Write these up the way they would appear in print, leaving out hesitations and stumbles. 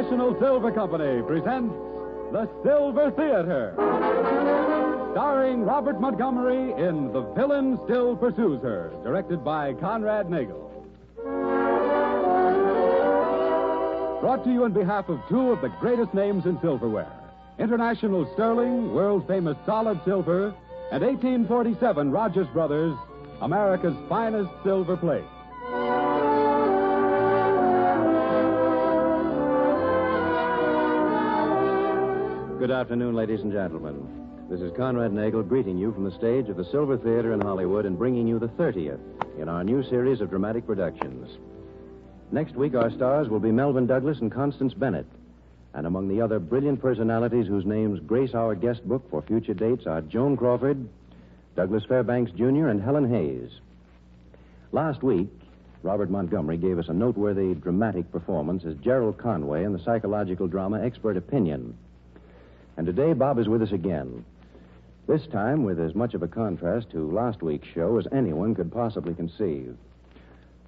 International Silver Company presents The Silver Theater, starring Robert Montgomery in The Villain Still Pursues Her, directed by Conrad Nagel. Brought to you on behalf of two of the greatest names in silverware, International Sterling, world famous solid silver, and 1847 Rogers Brothers, America's finest silver plate. Good afternoon, ladies and gentlemen. This is Conrad Nagel greeting you from the stage of the Silver Theater in Hollywood and bringing you the 30th in our new series of dramatic productions. Next week, our stars will be Melvin Douglas and Constance Bennett. And among the other brilliant personalities whose names grace our guest book for future dates are Joan Crawford, Douglas Fairbanks Jr., and Helen Hayes. Last week, Robert Montgomery gave us a noteworthy dramatic performance as Gerald Conway in the psychological drama Expert Opinion. And today, Bob is with us again. This time with as much of a contrast to last week's show as anyone could possibly conceive.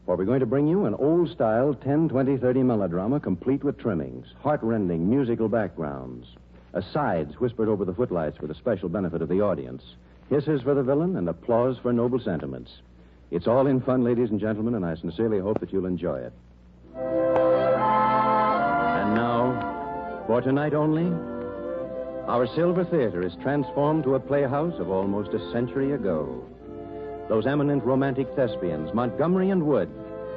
For we're going to bring you an old-style 10, 20, 30 melodrama complete with trimmings, heart-rending musical backgrounds, asides whispered over the footlights for the special benefit of the audience, hisses for the villain, and applause for noble sentiments. It's all in fun, ladies and gentlemen, and I sincerely hope that you'll enjoy it. And now, for tonight only, our Silver Theater is transformed to a playhouse of almost a century ago. Those eminent romantic thespians, Montgomery and Wood,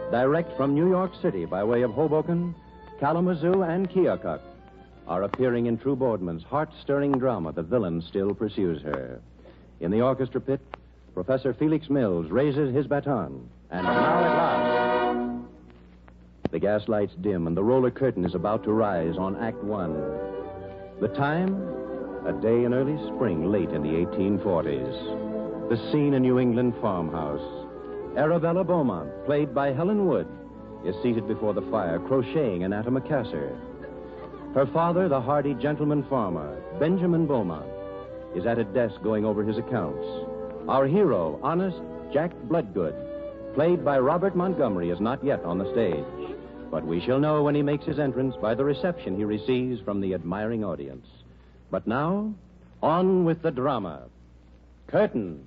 direct from New York City by way of Hoboken, Kalamazoo, and Keokuk, are appearing in True Boardman's heart-stirring drama, The Villain Still Pursues Her. In the orchestra pit, Professor Felix Mills raises his baton. And now at last, the gaslights dim and the roller curtain is about to rise on Act One. The time, a day in early spring, late in the 1840s. The scene, a New England farmhouse. Arabella Beaumont, played by Helen Wood, is seated before the fire, crocheting an antimacassar. Her father, the hardy gentleman farmer, Benjamin Beaumont, is at a desk going over his accounts. Our hero, honest Jack Bloodgood, played by Robert Montgomery, is not yet on the stage. But we shall know when he makes his entrance by the reception he receives from the admiring audience. But now, on with the drama. Curtain.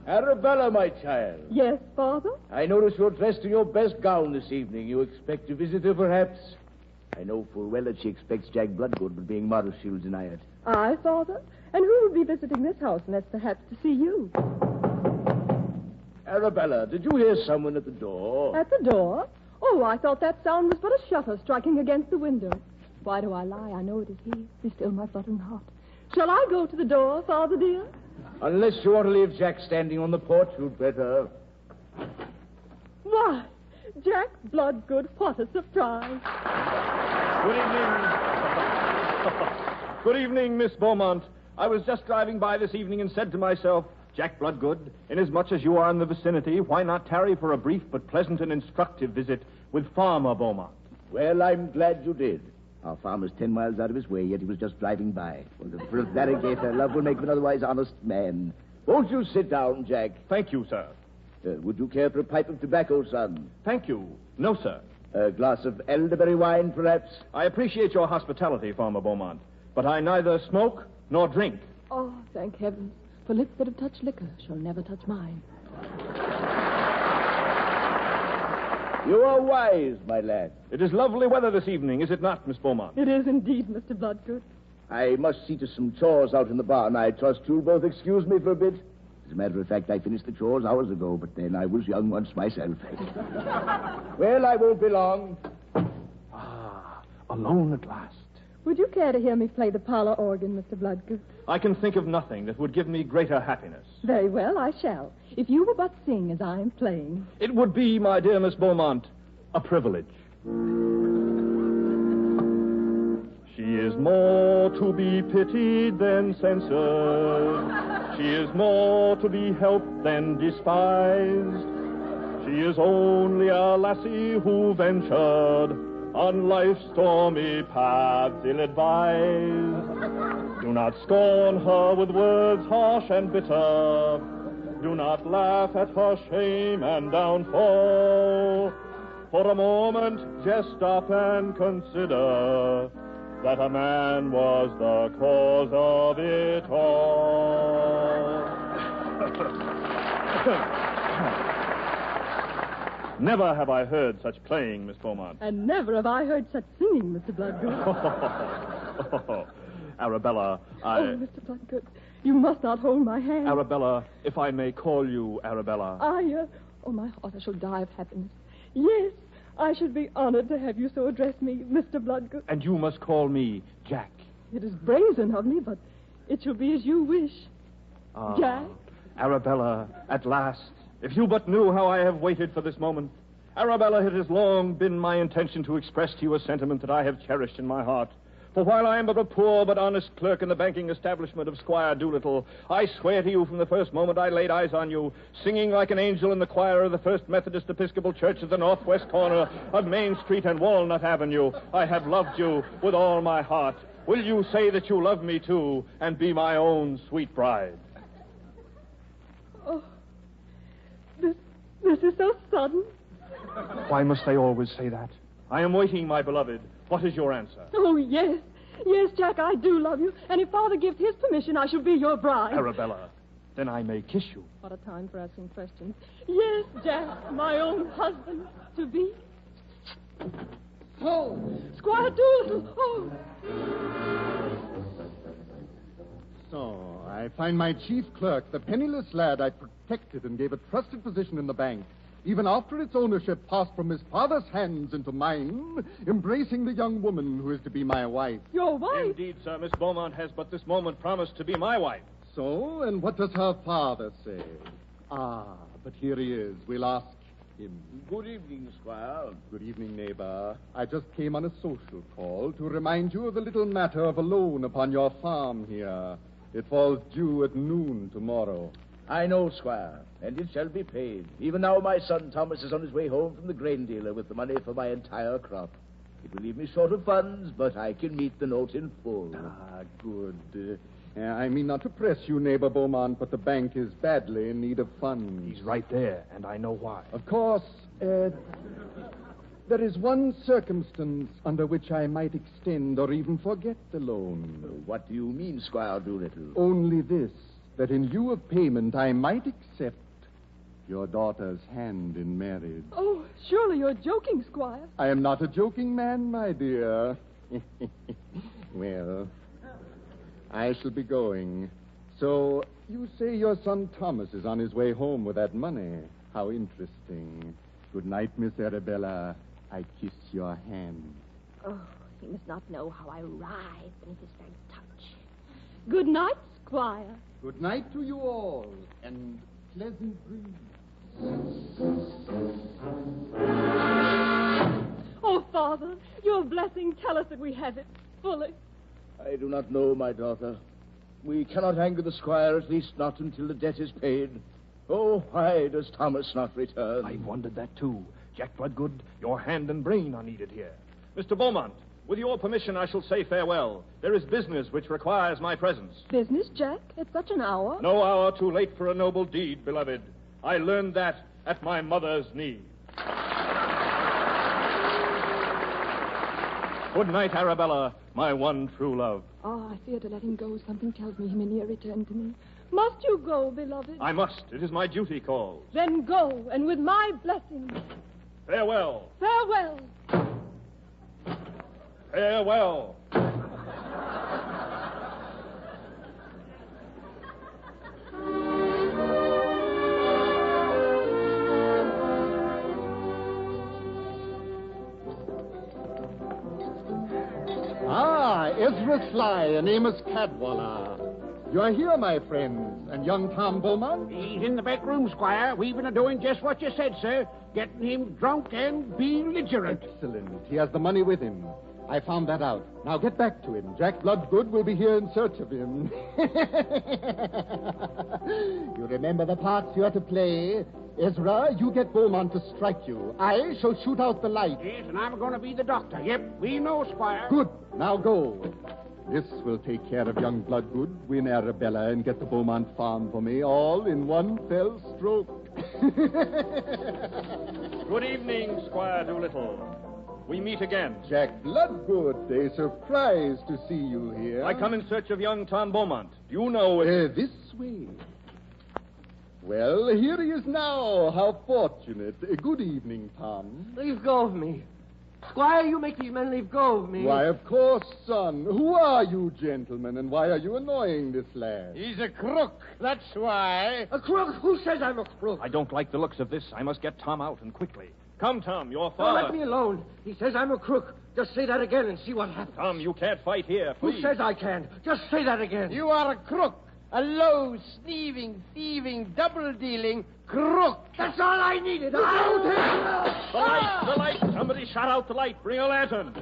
Arabella, my child. Yes, Father? I notice you're dressed in your best gown this evening. You expect a visitor, perhaps? I know full well that she expects Jack Bloodgood, but being modest, she'll deny it. Aye, Father? And who will be visiting this house unless perhaps to see you? Arabella, did you hear someone at the door? At the door? Oh, I thought that sound was but a shutter striking against the window. Why do I lie? I know it is he. He's still my button heart. Shall I go to the door, Father dear? Unless you want to leave Jack standing on the porch, you'd better. Why, Jack Bloodgood, what a surprise. Good evening. Good evening, Miss Beaumont. I was just driving by this evening and said to myself, Jack Bloodgood, inasmuch as you are in the vicinity, why not tarry for a brief but pleasant and instructive visit with Farmer Beaumont? Well, I'm glad you did. Our farmer's 10 miles out of his way, yet he was just driving by. Well, for a variegator, love will make an otherwise honest man. Won't you sit down, Jack? Thank you, sir. Would you care for a pipe of tobacco, son? Thank you. No, sir. A glass of elderberry wine, perhaps? I appreciate your hospitality, Farmer Beaumont, but I neither smoke nor drink. Oh, thank heavens. For lips that have touched liquor shall never touch mine. You are wise, my lad. It is lovely weather this evening, is it not, Miss Beaumont? It is indeed, Mr. Bloodgood. I must see to some chores out in the barn. I trust you'll both excuse me for a bit. As a matter of fact, I finished the chores hours ago, but then I was young once myself. Well, I won't be long. Alone at last. Would you care to hear me play the parlor organ, Mr. Bloodgood? I can think of nothing that would give me greater happiness. Very well, I shall. If you will but sing as I am playing. It would be, my dear Miss Beaumont, a privilege. She is more to be pitied than censured. She is more to be helped than despised. She is only a lassie who ventured on life's stormy paths ill-advised. Do not scorn her with words harsh and bitter. Do not laugh at her shame and downfall. For a moment, just stop and consider that a man was the cause of it all. Never have I heard such playing, Miss Beaumont. And never have I heard such singing, Mr. Bloodgood. Arabella, Oh, Mr. Bloodgood, you must not hold my hand. Arabella, if I may call you Arabella. Oh, my heart, I shall die of happiness. Yes, I should be honored to have you so address me, Mr. Bloodgood. And you must call me Jack. It is brazen of me, but it shall be as you wish. Jack? Arabella, at last. If you but knew how I have waited for this moment. Arabella, it has long been my intention to express to you a sentiment that I have cherished in my heart. For while I am but a poor but honest clerk in the banking establishment of Squire Doolittle, I swear to you from the first moment I laid eyes on you, singing like an angel in the choir of the First Methodist Episcopal Church at the northwest corner of Main Street and Walnut Avenue, I have loved you with all my heart. Will you say that you love me, too, and be my own sweet bride? Oh, this is so sudden. Why must I always say that? I am waiting, my beloved. What is your answer? Oh, yes. Yes, Jack, I do love you. And if Father gives his permission, I shall be your bride. Arabella, then I may kiss you. What a time for asking questions. Yes, Jack, my own husband to be. Oh, Squire Doolittle. Oh. So, I find my chief clerk, the penniless lad I protected and gave a trusted position in the bank, even after its ownership passed from his father's hands into mine, embracing the young woman who is to be my wife. Your wife? Indeed, sir. Miss Beaumont has but this moment promised to be my wife. So, and what does her father say? But here he is. We'll ask him. Good evening, Squire. Good evening, neighbor. I just came on a social call to remind you of the little matter of a loan upon your farm here. It falls due at noon tomorrow. I know, Squire, and it shall be paid. Even now my son Thomas is on his way home from the grain dealer with the money for my entire crop. It will leave me short of funds, but I can meet the note in full. Good. I mean not to press you, neighbor Beaumont, but the bank is badly in need of funds. He's right there, and I know why. Of course, there is one circumstance under which I might extend or even forget the loan. What do you mean, Squire Doolittle? Only this, that in lieu of payment, I might accept your daughter's hand in marriage. Oh, surely you're joking, Squire. I am not a joking man, my dear. Well, I shall be going. So, you say your son Thomas is on his way home with that money. How interesting. Good night, Miss Arabella. I kiss your hand. Oh, he must not know how I writhe beneath his very touch. Good night, Squire. Good night to you all, and pleasant dreams. Oh, Father, your blessing, tell us that we have it fully. I do not know, my daughter. We cannot anger the squire, at least not until the debt is paid. Oh, why does Thomas not return? I've wondered that, too. Jack Bloodgood, your hand and brain are needed here. Mr. Beaumont, with your permission, I shall say farewell. There is business which requires my presence. Business, Jack? At such an hour? No hour too late for a noble deed, beloved. I learned that at my mother's knee. Good night, Arabella, my one true love. Oh, I fear to let him go. Something tells me he may ne'er return to me. Must you go, beloved? I must. It is my duty calls. Then go, and with my blessing. Farewell. Farewell. Farewell. Ezra Sly and Amos Cadwallader. You are here, my friends, and young Tom Beaumont? He's in the back room, Squire. We've been doing just what you said, sir. Getting him drunk and belligerent. Excellent. He has the money with him. I found that out. Now get back to him. Jack Bloodgood will be here in search of him. You remember the parts you are to play? Ezra, you get Beaumont to strike you. I shall shoot out the light. Yes, and I'm going to be the doctor. Yep, we know, Squire. Good. Now go. This will take care of young Bloodgood, win Arabella, and get the Beaumont farm for me, all in one fell stroke. Good evening, Squire Doolittle. We meet again. Jack Bloodgood, a surprise to see you here. I come in search of young Tom Beaumont. Do you know it? This way. Well, here he is now. How fortunate. Good evening, Tom. Leave go of me. Squire, you make these men leave go of me. Why, of course, son. Who are you, gentlemen, and why are you annoying this lad? He's a crook, that's why. A crook? Who says I'm a crook? I don't like the looks of this. I must get Tom out, and quickly. Come, Tom, your Don't father. let me alone. He says I'm a crook. Just say that again and see what happens. Tom, you can't fight here, please. Who says I can? Just say that again. You are a crook. A low, sneeving, thieving, double-dealing crook. That's all I needed. The light! Somebody shot out the light. Bring a lantern.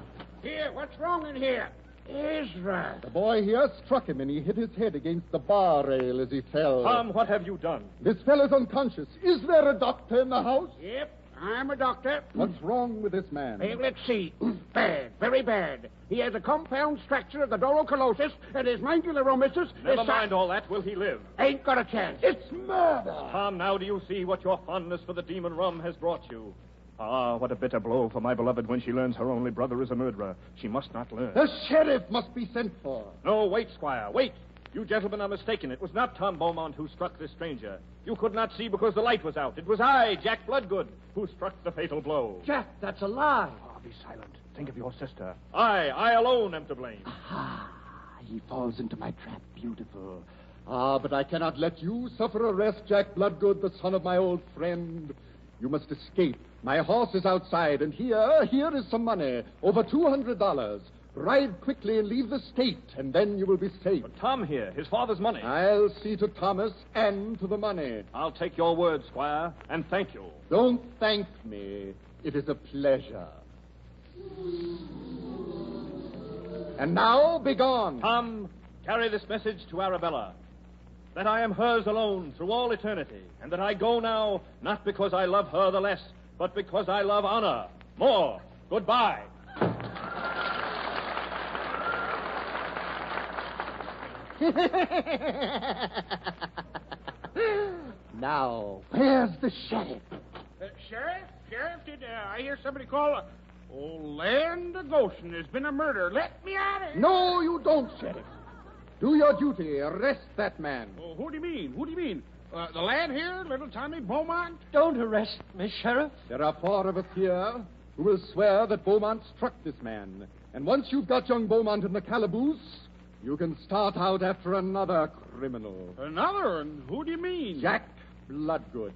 Here, what's wrong in here? Ezra. The boy here struck him, and he hit his head against the bar rail as he fell. Tom, what have you done? This fellow's unconscious. Is there a doctor in the house? Yep, I'm a doctor. What's wrong with this man? Hey, let's see. Bad, very bad. He has a compound fracture of the dorocolosis, and his mangularomyces... Never mind all that. Will he live? Ain't got a chance. It's murder! Tom, now do you see what your fondness for the demon rum has brought you? Ah, what a bitter blow for my beloved when she learns her only brother is a murderer. She must not learn. The sheriff must be sent for. No, wait, Squire, wait. You gentlemen are mistaken. It was not Tom Beaumont who struck this stranger. You could not see because the light was out. It was I, Jack Bloodgood, who struck the fatal blow. Jack, that's a lie. Ah, be silent. Think of your sister. I alone am to blame. Ah, he falls into my trap. Beautiful. Ah, but I cannot let you suffer arrest, Jack Bloodgood, the son of my old friend. You must escape. My horse is outside, and here is some money. Over $200. Ride quickly and leave the state, and then you will be safe. But Tom here, his father's money. I'll see to Thomas and to the money. I'll take your word, Squire, and thank you. Don't thank me. It is a pleasure. And now, begone. Tom, carry this message to Arabella. That I am hers alone through all eternity, and that I go now not because I love her the less, but because I love honor more. Goodbye. Now, where's the sheriff? Sheriff? Sheriff, did I hear somebody call? Oh, land of Goshen, there's been a murder. Let me out of here. No, you don't, sheriff. Do your duty. Arrest that man. Oh, who do you mean? Who do you mean? The lad here, little Tommy Beaumont? Don't arrest me, Sheriff. There are 4 of us here who will swear that Beaumont struck this man. And once you've got young Beaumont in the calaboose, you can start out after another criminal. Another? And who do you mean? Jack Bloodgood.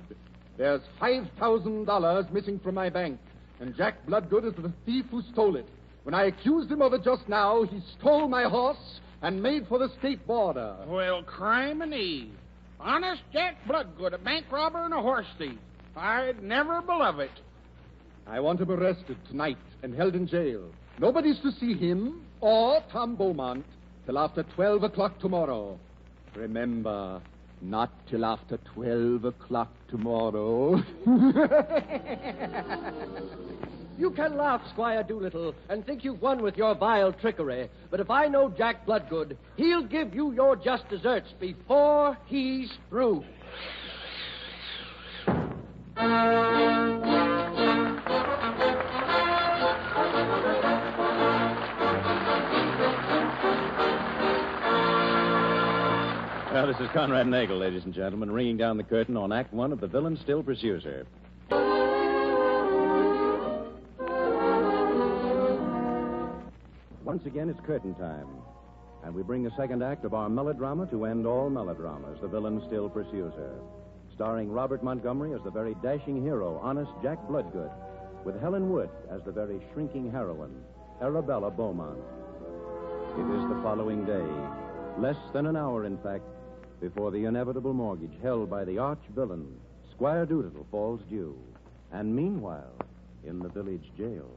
There's $5,000 missing from my bank, and Jack Bloodgood is the thief who stole it. When I accused him of it just now, he stole my horse and made for the state border. Well, crime and Eve. Honest Jack Bloodgood, a bank robber and a horse thief. I'd never believe it. I want him arrested tonight and held in jail. Nobody's to see him or Tom Beaumont till after 12 o'clock tomorrow. Remember, not till after 12 o'clock tomorrow. You can laugh, Squire Doolittle, and think you've won with your vile trickery. But if I know Jack Bloodgood, he'll give you your just deserts before he's through. Well, this is Conrad Nagel, ladies and gentlemen, ringing down the curtain on Act One of The Villain Still Pursues Her. Once again, it's curtain time. And we bring the second act of our melodrama to end all melodramas. The Villain Still Pursues Her. Starring Robert Montgomery as the very dashing hero, honest Jack Bloodgood, with Helen Wood as the very shrinking heroine, Arabella Beaumont. It is the following day, less than an hour, in fact, before the inevitable mortgage held by the arch-villain, Squire Doolittle, falls due. And meanwhile, in the village jail.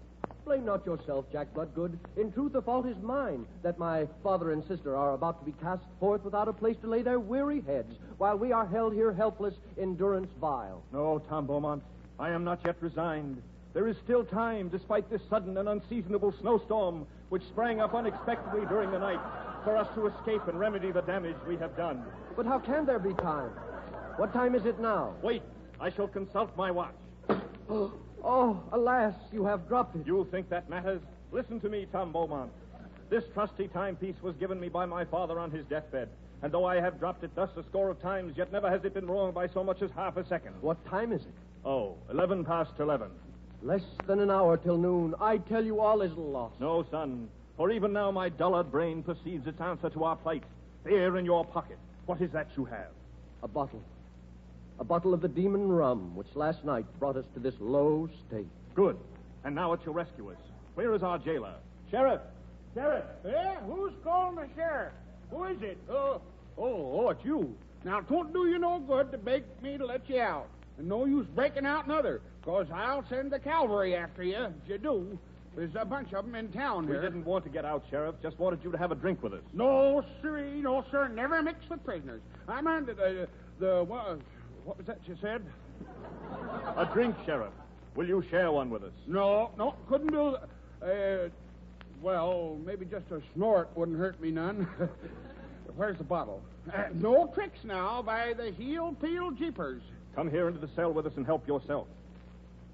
Blame not yourself, Jack Bloodgood. In truth, the fault is mine, that my father and sister are about to be cast forth without a place to lay their weary heads, while we are held here helpless in durance vile. No, Tom Beaumont, I am not yet resigned. There is still time, despite this sudden and unseasonable snowstorm, which sprang up unexpectedly during the night, for us to escape and remedy the damage we have done. But how can there be time? What time is it now? Wait, I shall consult my watch. Oh, alas, you have dropped it. You think that matters? Listen to me, Tom Beaumont. This trusty timepiece was given me by my father on his deathbed. And though I have dropped it thus a score of times, yet never has it been wrong by so much as half a second. What time is it? Oh, 11 past 11. Less than an hour till noon. I tell you, all is lost. No, son. For even now my dullard brain perceives its answer to our plight. There in your pocket. What is that you have? A bottle. A bottle of the demon rum, which last night brought us to this low state. Good. And now it's your rescuers. Where is our jailer? Sheriff! Sheriff! Yeah? Who's calling the sheriff? Who is it? Oh, it's you. Now, 'twon't do you no good to beg me to let you out. And no use breaking out another, because I'll send the cavalry after you if you do. There's a bunch of them in town We here. didn't want to get out, Sheriff. Just wanted you to have a drink with us. No, sirree, no, sir. Never mix with prisoners. I'm under what was that you said? A drink, Sheriff. Will you share one with us? No, couldn't do that. Well, maybe just a snort wouldn't hurt me none. Where's the bottle? No tricks now by the heel-peel jeepers. Come here into the cell with us and help yourself.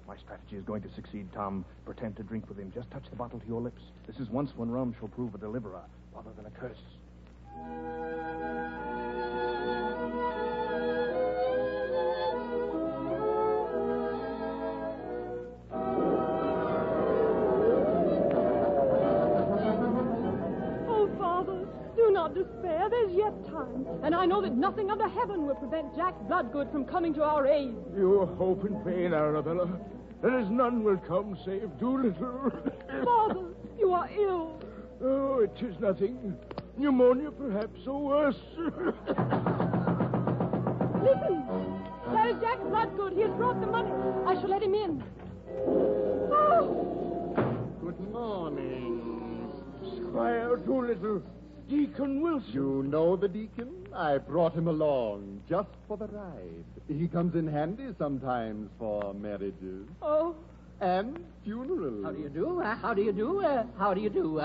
My strategy is going to succeed, Tom. Pretend to drink with him. Just touch the bottle to your lips. This is once when rum shall prove a deliverer rather than a curse. Oh, Father, do not despair. There's yet time. And I know that nothing under heaven will prevent Jack Bloodgood from coming to our aid. You hope and pray, Arabella. There is none will come save Doolittle. Father, you are ill. Oh, it is nothing. Pneumonia, perhaps, or worse. Listen. There is Jack Bloodgood. He has brought the money. I shall let him in. Oh! Good morning. Squire Doolittle, Deacon Wilson. You know the deacon? I brought him along just for the ride. He comes in handy sometimes for marriages Oh. and funerals. How do you do? How do you do? How do you do?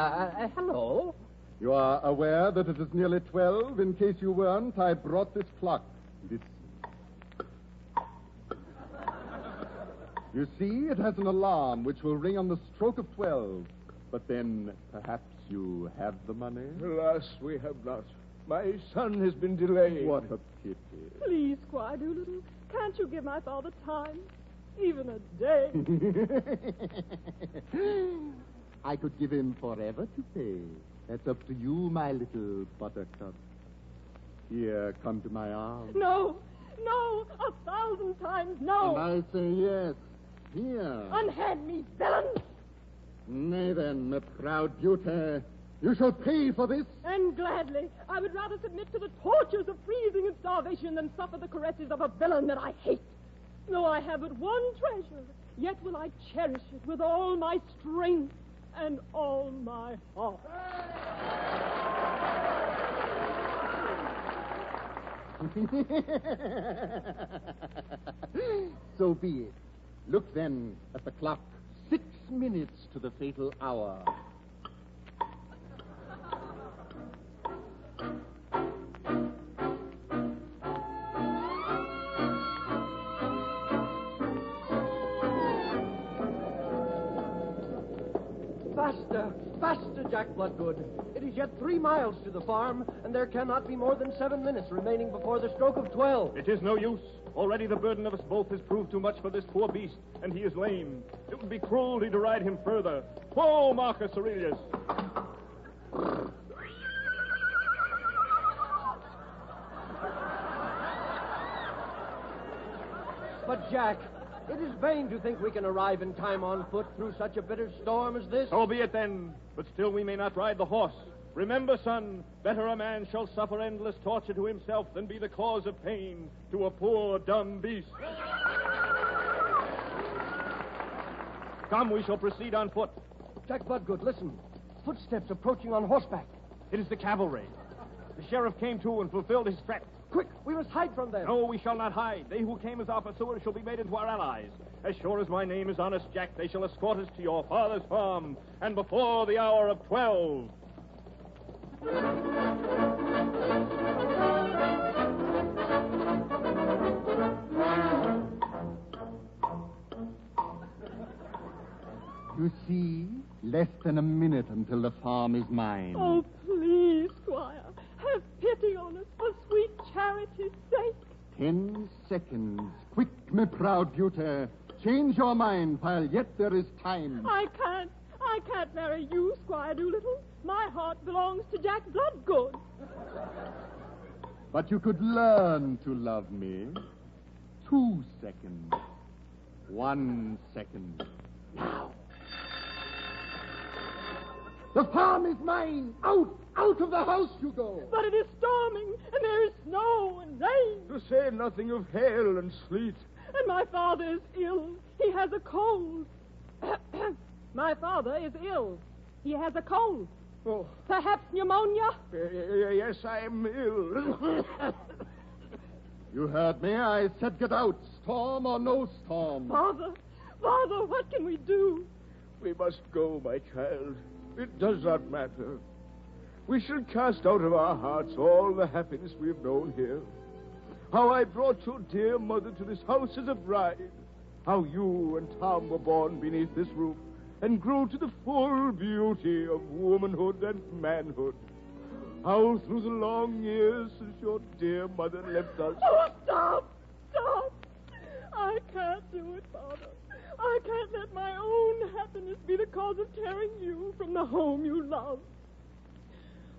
Hello? You are aware that it is nearly 12? In case you weren't, I brought this clock. Listen. You see, it has an alarm which will ring on the stroke of 12. But then, perhaps you have the money? Alas, we have not. My son has been delayed. What a pity. Please, Squire Doolittle, can't you give my father time? Even a day. I could give him forever to pay. That's up to you, my little buttercup. Here, come to my arms. No, 1,000 times no. And I say yes. Here. Unhand me, villain. Nay then, my proud beauty. You shall pay for this. And gladly. I would rather submit to the tortures of freezing and starvation than suffer the caresses of a villain that I hate. Though I have but one treasure, yet will I cherish it with all my strength and all my heart. So be it. Look then at the clock. 6 minutes to the fatal hour. Faster, Jack Bloodgood. It is yet 3 miles to the farm, and there cannot be more than 7 minutes remaining before the stroke of 12. It is no use. Already the burden of us both has proved too much for this poor beast, and he is lame. It would be cruelty to ride him further. Whoa, Marcus Aurelius. But, Jack, it is vain to think we can arrive in time on foot through such a bitter storm as this. So be it then, but still we may not ride the horse. Remember, son, better a man shall suffer endless torture to himself than be the cause of pain to a poor, dumb beast. Come, we shall proceed on foot. Jack Bloodgood, listen. Footsteps approaching on horseback. It is the cavalry. The sheriff came to and fulfilled his threat. Quick, we must hide from them. No, we shall not hide. They who came as our pursuers shall be made into our allies. As sure as my name is Honest Jack, they shall escort us to your father's farm, and before the hour of 12. You see, less than a minute until the farm is mine. Oh, please, Squire, have pity on us for sweet charity's sake. 10 seconds. Quick, my proud beauty. Change your mind while yet there is time. I can't marry you, Squire Doolittle. My heart belongs to Jack Bloodgood. But you could learn to love me. 2 seconds. 1 second. Now. The farm is mine. Out of the house you go. But it is storming, and there is snow and rain. To say nothing of hail and sleet. And my father is ill. He has a cold. My father is ill. He has a cold. Oh. Perhaps pneumonia? Yes, I am ill. You heard me. I said get out. Storm or no storm. Father, what can we do? We must go, my child. It does not matter. We shall cast out of our hearts all the happiness we have known here. How I brought your dear mother to this house as a bride. How you and Tom were born beneath this roof and grew to the full beauty of womanhood and manhood. How through the long years since your dear mother left us... Oh, stop! I can't do it, Father. I can't let my own happiness be the cause of tearing you from the home you love.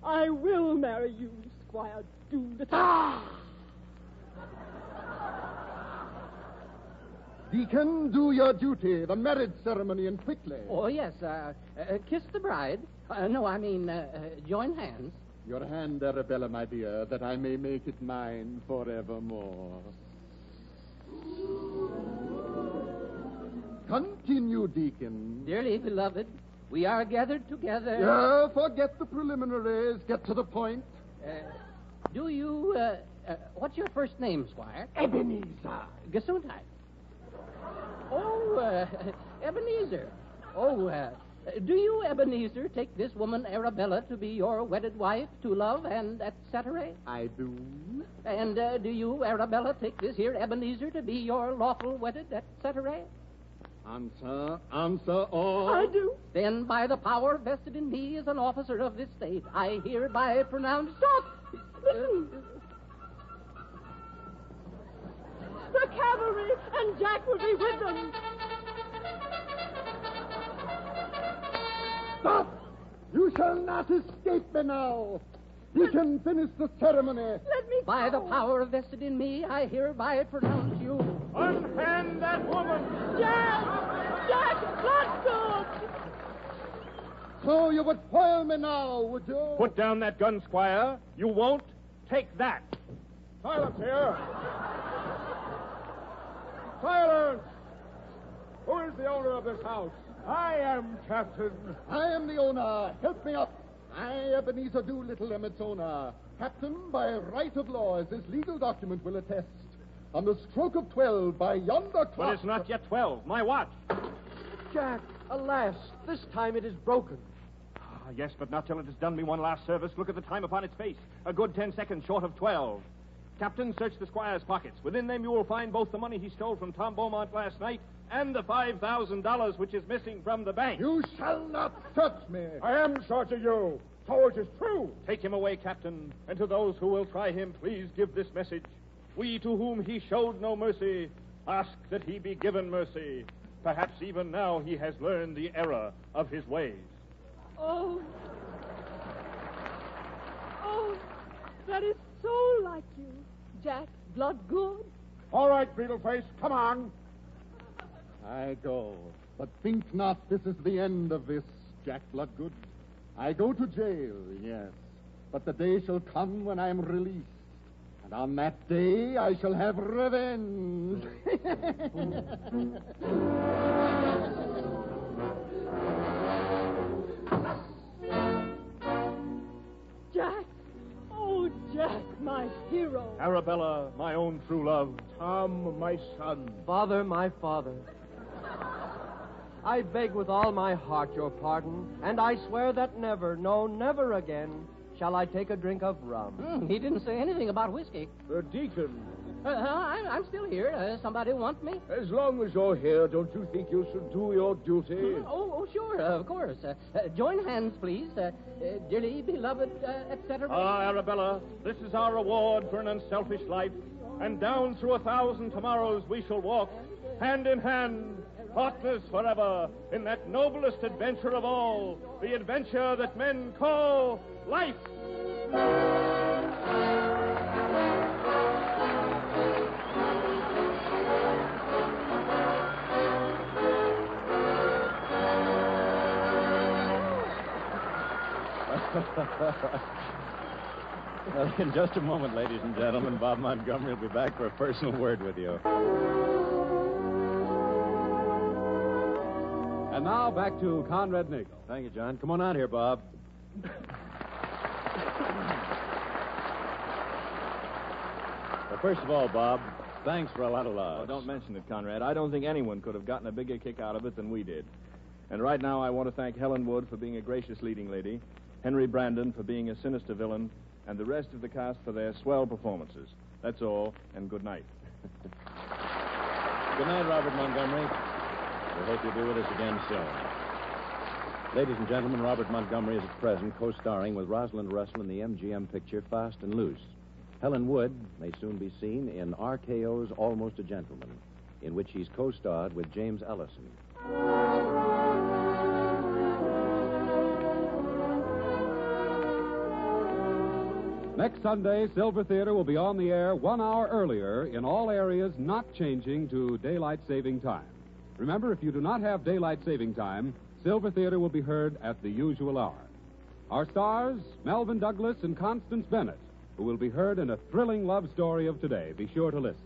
I will marry you, Squire Doolittle. Deacon, do your duty, the marriage ceremony, and quickly. Oh, yes. Kiss the bride. Join hands. Your hand, Arabella, my dear, that I may make it mine forevermore. Continue, Deacon. Dearly beloved, we are gathered together. Yeah, forget the preliminaries. Get to the point. Do you, what's your first name, Squire? Ebenezer. Gesundheit. Oh, Ebenezer. Oh, do you, Ebenezer, take this woman, Arabella, to be your wedded wife, to love, and et cetera? I do. And do you, Arabella, take this here Ebenezer to be your lawful wedded, et cetera? Answer all. I do. Then, by the power vested in me as an officer of this state, I hereby pronounce... Stop! Listen. The cavalry, and Jack will be with them. Stop! You shall not escape me now. You can finish the ceremony. Let me By the power vested in me, I hereby pronounce you... Unhand that woman! Jack Bloodgood! So you would foil me now, would you? Put down that gun, Squire. You won't. Take that. Silence here! Silence! Who is the owner of this house? I am, Captain. I am the owner. Help me up. I, Ebenezer Doolittle, am its owner. Captain, by right of law, as this legal document will attest. On the stroke of 12, by yonder clock... But it's not yet 12. My watch. Jack, alas, this time it is broken. Yes, but not till it has done me one last service. Look at the time upon its face. A good 10 seconds short of 12. Captain, search the squire's pockets. Within them you will find both the money he stole from Tom Beaumont last night and the $5,000 which is missing from the bank. You shall not touch me. I am short of you. So it is true. Take him away, Captain, and to those who will try him, please give this message. We to whom he showed no mercy ask that he be given mercy. Perhaps even now he has learned the error of his ways. Oh, that is so like you, Jack Bloodgood. All right, Beetleface, come on. I go. But think not this is the end of this, Jack Bloodgood. I go to jail, yes. But the day shall come when I am released. And on that day I shall have revenge. Jack. Oh, Jack, my hero. Arabella, my own true love. Tom, my son. Father, my father. I beg with all my heart your pardon, and I swear that never, no, never again, shall I take a drink of rum. He didn't say anything about whiskey. Deacon, I'm still here. Somebody want me? As long as you're here, don't you think you should do your duty? Oh, sure, of course. Join hands, please. Dearly beloved, etc. Arabella, this is our reward for an unselfish life. And down through 1,000 tomorrows we shall walk, hand in hand, partners forever, in that noblest adventure of all, the adventure that men call life. Well, in just a moment, ladies and gentlemen, Bob Montgomery will be back for a personal word with you. And now back to Conrad Nagel. Thank you, John. Come on out here, Bob. Well, first of all, Bob, thanks for a lot of love. Oh, don't mention it, Conrad. I don't think anyone could have gotten a bigger kick out of it than we did. And right now I want to thank Helen Wood for being a gracious leading lady, Henry Brandon for being a sinister villain, and the rest of the cast for their swell performances. That's all, and good night. Good night, Robert Montgomery. We hope you'll be with us again soon. Ladies and gentlemen, Robert Montgomery is at present co-starring with Rosalind Russell in the MGM picture Fast and Loose. Helen Wood may soon be seen in RKO's Almost a Gentleman, in which he's co-starred with James Ellison. Next Sunday, Silver Theater will be on the air 1 hour earlier in all areas not changing to daylight saving time. Remember, if you do not have daylight saving time, Silver Theater will be heard at the usual hour. Our stars, Melvin Douglas and Constance Bennett, who will be heard in a thrilling love story of today. Be sure to listen.